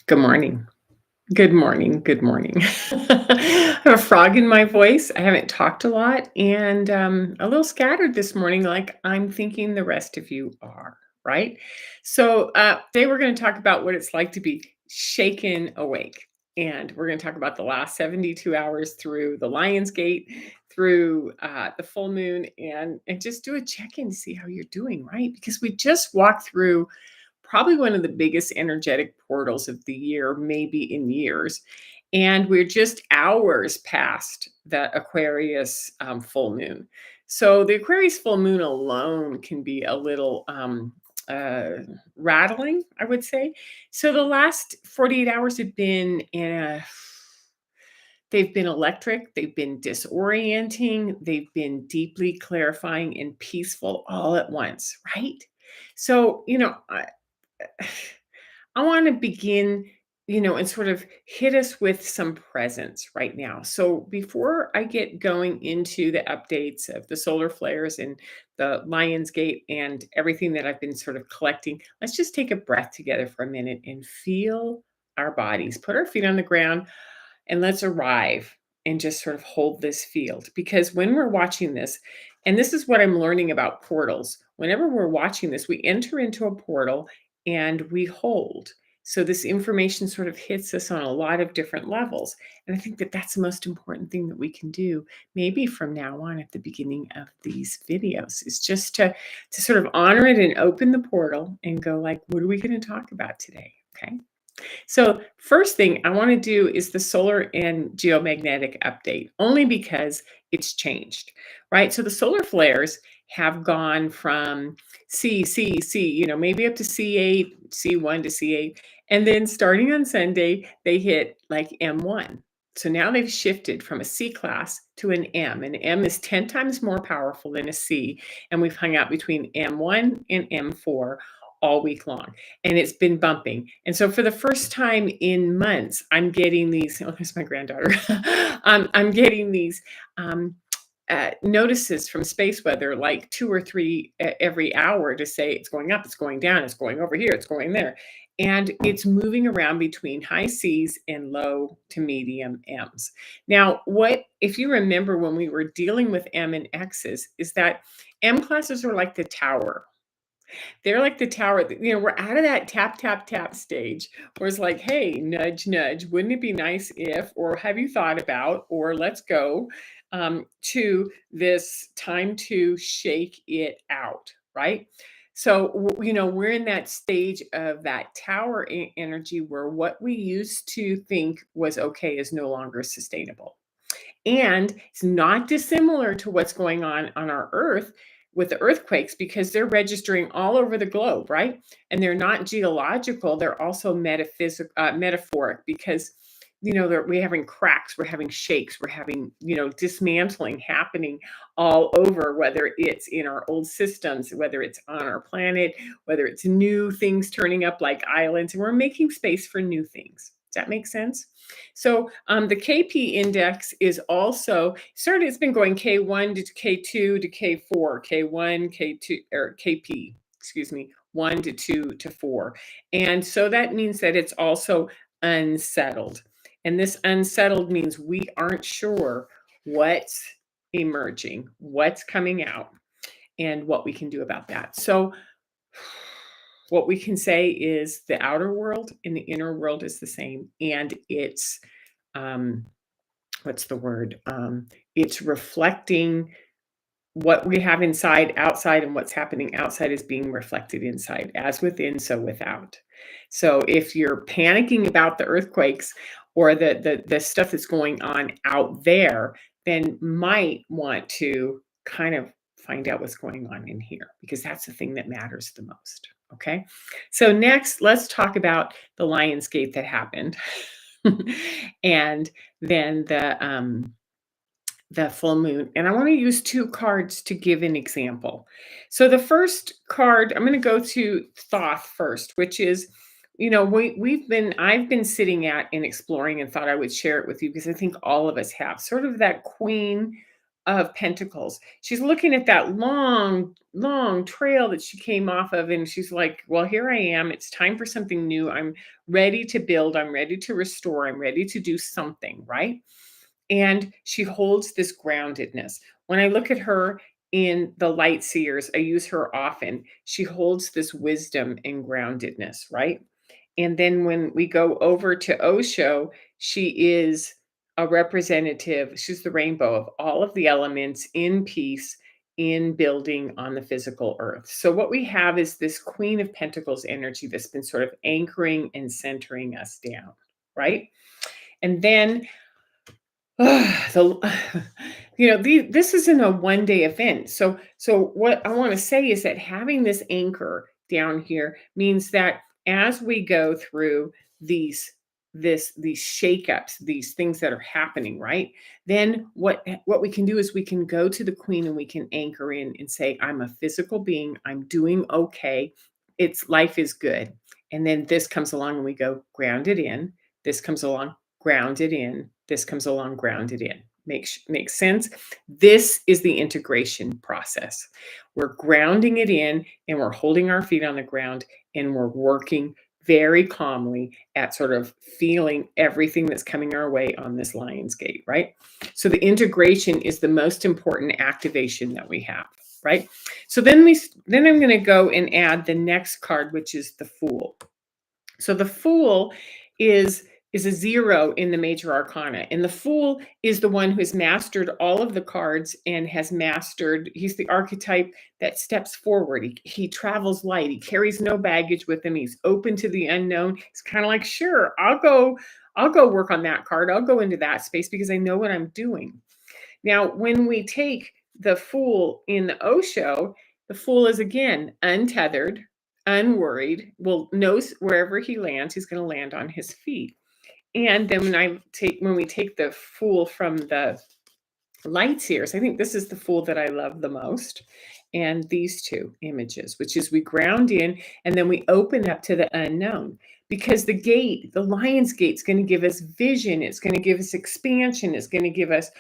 Good morning. Good morning. Good morning. I have a frog in my voice. I haven't talked a lot and a little scattered this morning, like I'm thinking the rest of you are, right? So today we're going to talk about what it's like to be shaken awake. And we're going to talk about the last 72 hours through the Lion's Gate, through the full moon, and just do a check in to see how you're doing, right? Because we just walked through probably one of the biggest energetic portals of the year, maybe in years. And we're just hours past the Aquarius full moon. So the Aquarius full moon alone can be a little uh, rattling, I would say. So the last 48 hours have been they've been electric, they've been disorienting, they've been deeply clarifying and peaceful all at once, right? So, I want to begin, and sort of hit us with some presence right now. So before I get going into the updates of the solar flares and the Lion's Gate and everything that I've been sort of collecting, let's just take a breath together for a minute and feel our bodies. Put our feet on the ground and let's arrive and just sort of hold this field. Because when we're watching this, and this is what I'm learning about portals, whenever we're watching this, we enter into a portal and we hold. So this information sort of hits us on a lot of different levels. And I think that that's the most important thing that we can do, maybe from now on at the beginning of these videos, is just to sort of honor it and open the portal and go like, what are we going to talk about today? Okay. So, first thing I want to do is the solar and geomagnetic update, only because it's changed, right? So, the solar flares have gone from C, maybe up to C8, C1 to C8. And then starting on Sunday, they hit like M1. So now they've shifted from a C class to an M. And M is 10 times more powerful than a C. And we've hung out between M1 and M4 all week long, and it's been bumping. And so for the first time in months, I'm getting these. Oh, there's my granddaughter. I'm getting these notices from space weather, like two or three every hour, to say it's going up, it's going down, it's going over here, it's going there. And it's moving around between high C's and low to medium M's. Now, what if you remember when we were dealing with M and X's, is that M classes are like the tower. They're like the tower, we're out of that tap, tap, tap stage where it's like, hey, nudge, nudge, wouldn't it be nice if, or have you thought about, or let's go, to this time to shake it out, right? So, we're in that stage of that tower energy where what we used to think was okay is no longer sustainable. And it's not dissimilar to what's going on our Earth with the earthquakes, because they're registering all over the globe, right? And they're not geological, they're also metaphoric, because we're having cracks, we're having shakes, we're having dismantling happening all over, whether it's in our old systems, whether it's on our planet, whether it's new things turning up like islands, and we're making space for new things. Does that make sense? So the KP index is also started, it's been going K1 to K2 to K4, K1, K2, or KP, excuse me, 1 to 2 to 4. And so that means that it's also unsettled. And this unsettled means we aren't sure what's emerging, what's coming out, and what we can do about that. So what we can say is the outer world and the inner world is the same, and it's um, what's the word? It's reflecting what we have inside, outside, and what's happening outside is being reflected inside, as within, so without. So if you're panicking about the earthquakes or the stuff that's going on out there, then might want to kind of find out what's going on in here, because that's the thing that matters the most. Okay. So next, let's talk about the Lion's Gate that happened. And then the full moon. And I want to use two cards to give an example. So the first card, I'm going to go to Thoth first, which is, I've been sitting at and exploring, and thought I would share it with you because I think all of us have sort of that queen of Pentacles. She's looking at that long, long trail that she came off of, and she's like, well, here I am. It's time for something new. I'm ready to build. I'm ready to restore. I'm ready to do something, right? And she holds this groundedness. When I look at her in the light seers, I use her often. She holds this wisdom and groundedness, right? And then when we go over to Osho, she is a representative. She's the rainbow of all of the elements in peace, in building on the physical earth. So, what we have is this Queen of Pentacles energy that's been sort of anchoring and centering us down, right? And then the this isn't a one-day event. So what I want to say is that having this anchor down here means that as we go through these these shakeups, these things that are happening, right? Then what we can do is we can go to the queen and we can anchor in and say, I'm a physical being, I'm doing okay. It's life is good. And then this comes along and we go grounded in. This comes along grounded in. This comes along grounded in. Makes sense? This is the integration process. We're grounding it in and we're holding our feet on the ground and we're working very calmly at sort of feeling everything that's coming our way on this lion's gate, right? So the integration is the most important activation that we have, right? So then I'm going to go and add the next card, which is the Fool. So the Fool is a 0 in the major arcana. And the Fool is the one who has mastered all of the cards and has mastered, he's the archetype that steps forward. He travels light. He carries no baggage with him. He's open to the unknown. He's kind of like, sure, I'll go work on that card. I'll go into that space because I know what I'm doing. Now, when we take the Fool in the Osho, the Fool is again untethered, unworried, will knows wherever he lands, he's going to land on his feet. And then when we take the Fool from the light seers, I think this is the Fool that I love the most. And these two images, which is we ground in and then we open up to the unknown. Because the lion's gate is going to give us vision. It's going to give us expansion. It's going to give us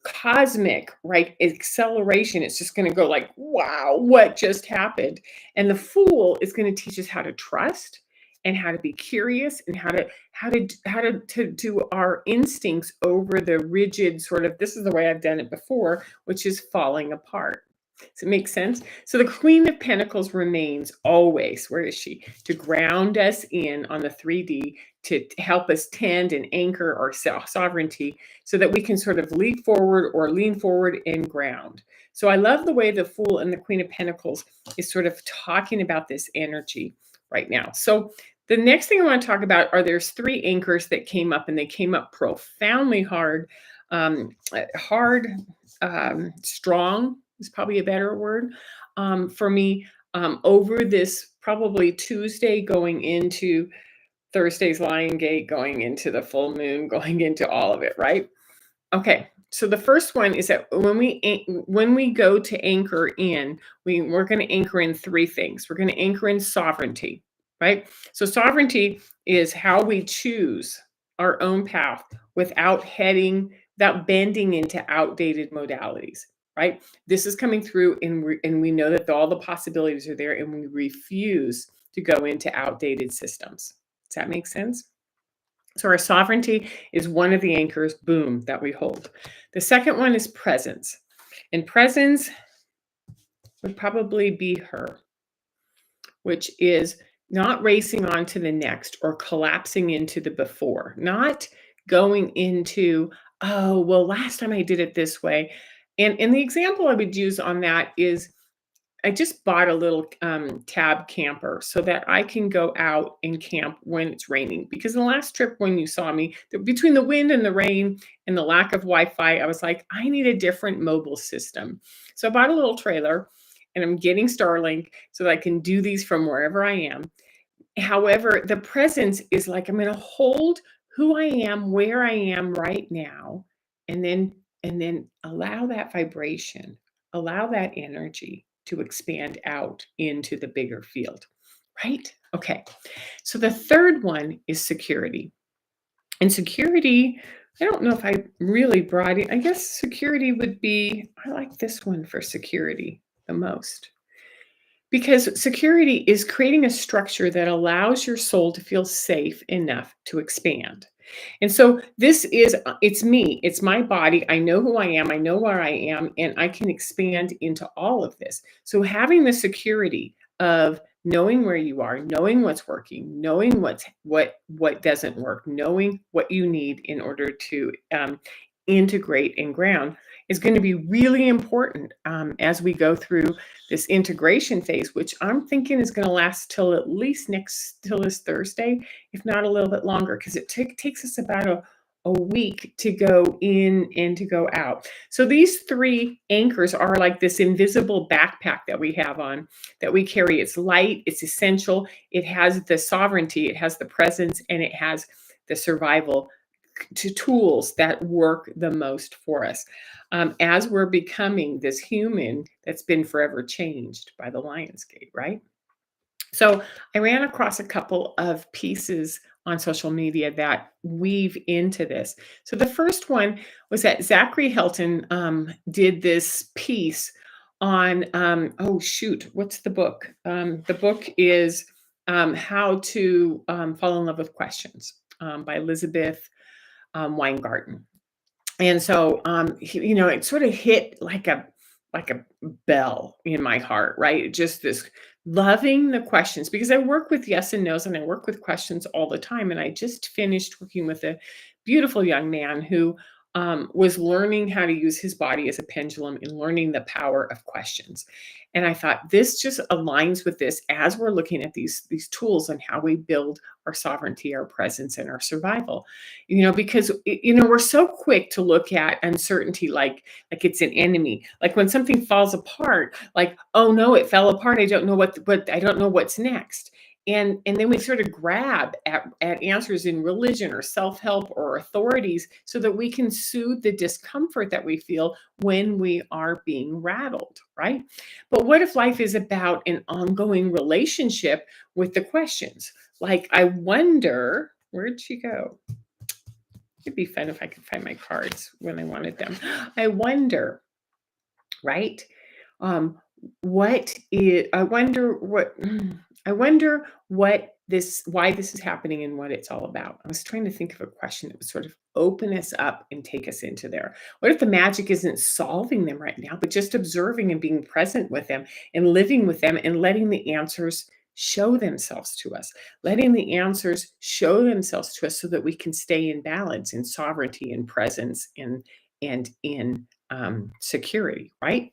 cosmic, right, acceleration. It's just going to go like, wow, what just happened? And the Fool is going to teach us how to trust and how to be curious and how to do our instincts over the rigid sort of, this is the way I've done it before, which is falling apart. Does it make sense? So the Queen of Pentacles remains always, where is she? To ground us in on the 3D, to help us tend and anchor our sovereignty so that we can sort of leap forward or lean forward and ground. So I love the way the Fool and the Queen of Pentacles is sort of talking about this energy right now. So the next thing I want to talk about are there's 3 anchors that came up, and they came up profoundly hard, strong is probably a better word for me over this probably Tuesday going into Thursday's Lion Gate, going into the full moon, going into all of it, right? Okay, so the first one is that when we go to anchor in, we're going to anchor in 3 things. We're going to anchor in sovereignty, right? So sovereignty is how we choose our own path without bending into outdated modalities, right? This is coming through, and we know that all the possibilities are there, and we refuse to go into outdated systems. Does that make sense? So our sovereignty is one of the anchors, boom, that we hold. The second one is presence. And presence would probably be her, which is not racing on to the next or collapsing into the before, not going into, oh, well, last time I did it this way. And the example I would use on that is I just bought a little tab camper so that I can go out and camp when it's raining. Because the last trip when you saw me, between the wind and the rain and the lack of Wi-Fi, I was like, I need a different mobile system. So I bought a little trailer, and I'm getting Starlink so that I can do these from wherever I am. However, the presence is like, I'm going to hold who I am, where I am right now, and then allow that vibration, allow that energy to expand out into the bigger field, right? Okay. So the third one is security. And security I don't know if I really brought it. I guess security would be, I like this one for security the most. Because security is creating a structure that allows your soul to feel safe enough to expand. And so this is, it's me, it's my body. I know who I am, I know where I am, and I can expand into all of this. So having the security of knowing where you are, knowing what's working, knowing what doesn't work, knowing what you need in order to integrate and ground is going to be really important as we go through this integration phase, which I'm thinking is going to last till at least till this Thursday, if not a little bit longer, because it takes us about a week to go in and to go out. So these three anchors are like this invisible backpack that we have on, that we carry. It's light, it's essential, it has the sovereignty, it has the presence, and it has the survival to tools that work the most for us as we're becoming this human that's been forever changed by the Lionsgate, right? So I ran across a couple of pieces on social media that weave into this. So the first one was that Zachary Helton did this piece on, oh shoot, what's the book? The book is How to Fall in Love with Questions by Elizabeth Weingarten. And so, it sort of hit like a bell in my heart, right? Just this loving the questions, because I work with yes and no's and I work with questions all the time. And I just finished working with a beautiful young man who was learning how to use his body as a pendulum and learning the power of questions. And I thought this just aligns with this as we're looking at these tools and how we build our sovereignty, our presence, and our survival. Because we're so quick to look at uncertainty like it's an enemy. Like when something falls apart, like, oh no, it fell apart, I don't know what I don't know what's next. And then we sort of grab at answers in religion or self-help or authorities so that we can soothe the discomfort that we feel when we are being rattled, right? But what if life is about an ongoing relationship with the questions? Like, I wonder, where'd she go? It'd be fun if I could find my cards when I wanted them. I wonder, right? Um, I wonder what this, why this is happening and what it's all about. I was trying to think of a question that would sort of open us up and take us into there. What if the magic isn't solving them right now, but just observing and being present with them and living with them and letting the answers show themselves to us, letting the answers show themselves to us so that we can stay in balance, in sovereignty, in presence, and in security, right?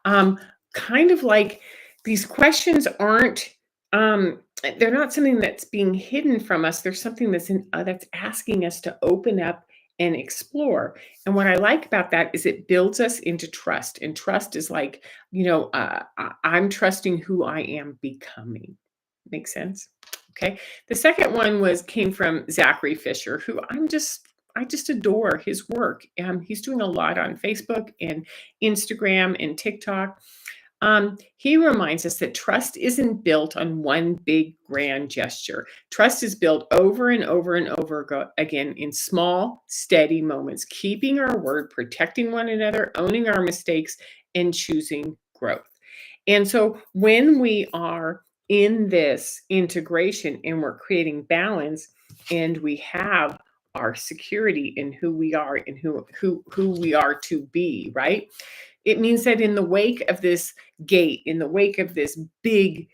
Um, Kind of like these questions aren't, they're not something that's being hidden from us. There's something that's asking us to open up and explore. And what I like about that is it builds us into trust. And trust is like, I'm trusting who I am becoming. Makes sense? Okay. The second one came from Zachary Fisher, who I just adore his work. He's doing a lot on Facebook and Instagram and TikTok. He reminds us that trust isn't built on one big grand gesture. Trust is built over and over and over again in small, steady moments, keeping our word, protecting one another, owning our mistakes, and choosing growth. And so when we are in this integration and we're creating balance and we have our security in who we are and who we are to be, right? It means that in the wake of this gate, in the wake of this big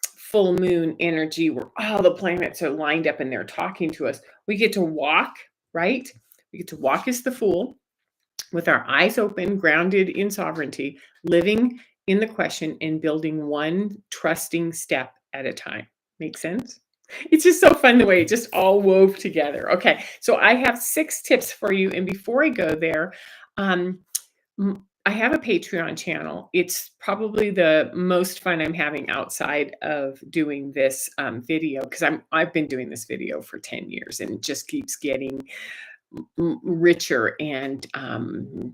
full moon energy where all the planets are lined up and they're talking to us, we get to walk, right? We get to walk as the fool with our eyes open, grounded in sovereignty, living in the question and building one trusting step at a time. Make sense? It's just so fun the way it just all wove together. Okay, so I have 6 tips for you. And before I go there, um, I have a Patreon channel. It's probably the most fun I'm having outside of doing this video because I've been doing this video for 10 years and it just keeps getting richer and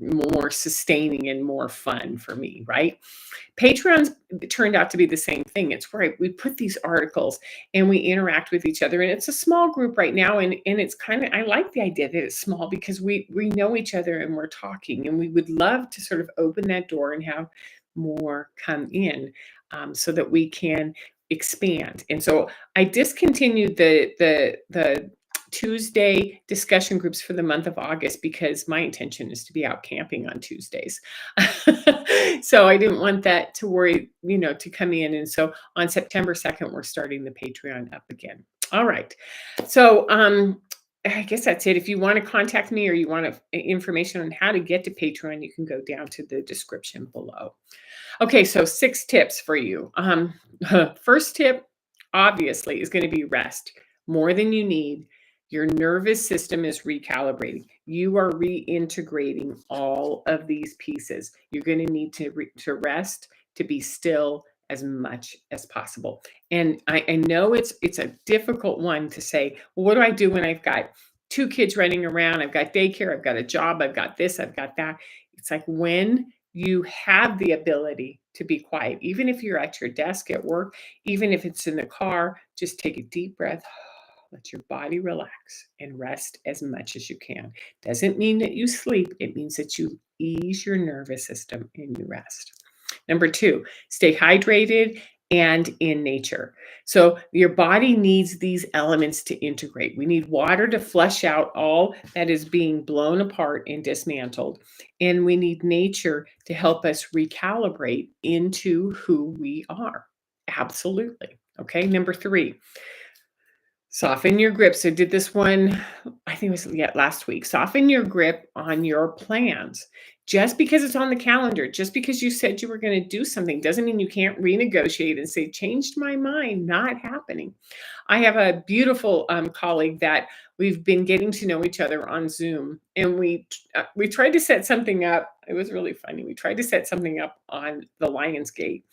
more sustaining and more fun for me, right? Patreon's turned out to be the same thing. It's where we put these articles and we interact with each other. And it's a small group right now. And it's kind of, I like the idea that it's small because we know each other and we're talking. And we would love to sort of open that door and have more come in, so that we can expand. And so I discontinued the Tuesday discussion groups for the month of August because my intention is to be out camping on Tuesdays. So I didn't want that to worry, to come in. And so on September 2nd, we're starting the Patreon up again. All right. So I guess that's it. If you want to contact me or you want information on how to get to Patreon, you can go down to the description below. Okay, so 6 tips for you. First tip, obviously, is going to be rest. More than you need. Your nervous system is recalibrating. You are reintegrating all of these pieces. You're going to need to rest, to be still as much as possible. And I know it's a difficult one to say, well, what do I do when I've got 2 kids running around? I've got daycare, I've got a job, I've got this, I've got that. It's like when you have the ability to be quiet, even if you're at your desk at work, even if it's in the car, just take a deep breath. Let your body relax and rest as much as you can. Doesn't mean that you sleep. It means that you ease your nervous system and you rest. Number 2, stay hydrated and in nature. So your body needs these elements to integrate. We need water to flush out all that is being blown apart and dismantled. And we need nature to help us recalibrate into who we are. Absolutely. Okay. Number 3, soften your grip. So did this one, I think it was last week. Soften your grip on your plans. Just because it's on the calendar, just because you said you were going to do something doesn't mean you can't renegotiate and say, changed my mind, not happening. I have a beautiful colleague that we've been getting to know each other on Zoom. And we tried to set something up. It was really funny. We tried to set something up on the Lionsgate,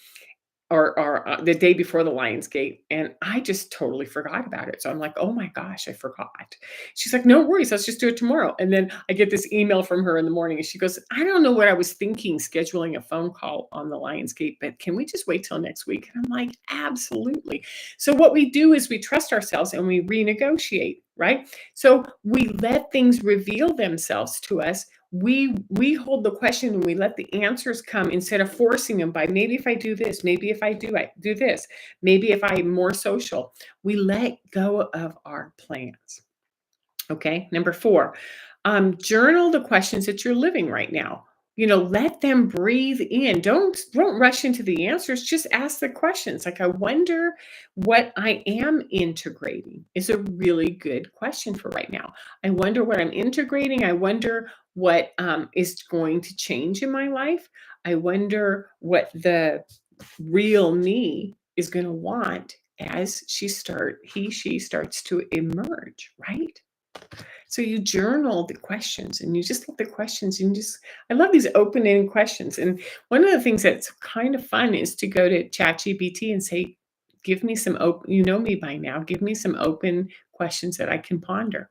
or the day before the Lionsgate, and I just totally forgot about it. So I'm like, oh my gosh, I forgot. She's like, no worries, let's just do it tomorrow. And then I get this email from her in the morning, and she goes, I don't know what I was thinking scheduling a phone call on the Lionsgate, but can we just wait till next week? And I'm like, absolutely. So what we do is we trust ourselves and we renegotiate, right? So we let things reveal themselves to us. We hold the question and we let the answers come instead of forcing them by, maybe if I do this, maybe if I do this, maybe if I'm more social. We let go of our plans. Okay. Number 4, journal the questions that you're living right now. Let them breathe in. Don't rush into the answers. Just ask the questions. Like, I wonder what I am integrating is a really good question for right now. I wonder what I'm integrating. I wonder what is going to change in my life. I wonder what the real me is going to want as she starts to emerge, right? So you journal the questions and you just let the questions, and I love these open-ended questions. And one of the things that's kind of fun is to go to ChatGPT and say, give me some open, me by now, give me some open questions that I can ponder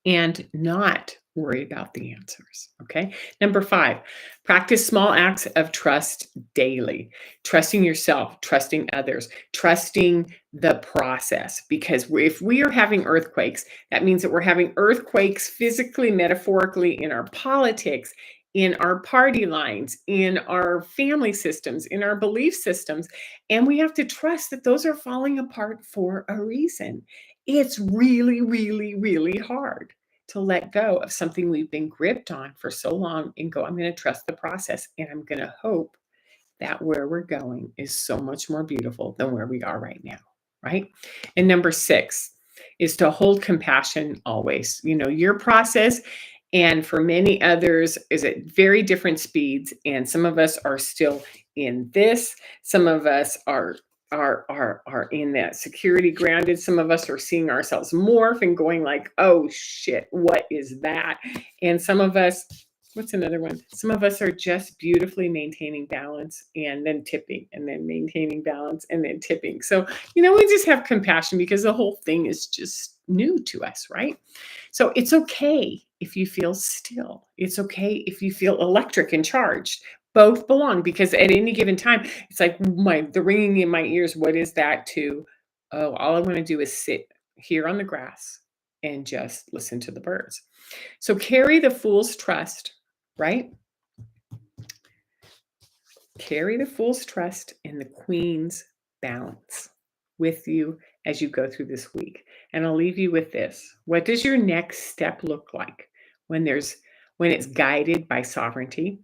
and not worry about the answers. Okay. Number 5, practice small acts of trust daily. Trusting yourself, trusting others, trusting the process. Because if we are having earthquakes, that means that we're having earthquakes physically, metaphorically, in our politics, in our party lines, in our family systems, in our belief systems. And we have to trust that those are falling apart for a reason. It's really, really, really hard to let go of something we've been gripped on for so long and go, I'm going to trust the process, and I'm going to hope that where we're going is so much more beautiful than where we are right now, right? And number 6 is to hold compassion always. Your process, and for many others, is at very different speeds, and some of us are still in this. Some of us are in that security grounded. Some of us are seeing ourselves morph and going like, oh shit, what is that? And some of us What's another one? Some of us are just beautifully maintaining balance and then tipping and then maintaining balance and then tipping. So, we just have compassion because the whole thing is just new to us, right? So it's okay if you feel still. It's okay if you feel electric and charged. Both belong because at any given time, it's like the ringing in my ears. What is that to? Oh, all I want to do is sit here on the grass and just listen to the birds. So carry the fool's trust, right? Carry the fool's trust and the queen's balance with you as you go through this week. And I'll leave you with this. What does your next step look like when it's guided by sovereignty,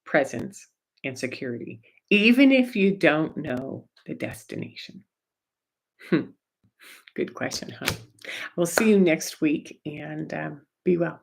presence, and security, even if you don't know the destination? Good question, huh? We'll see you next week, and be well.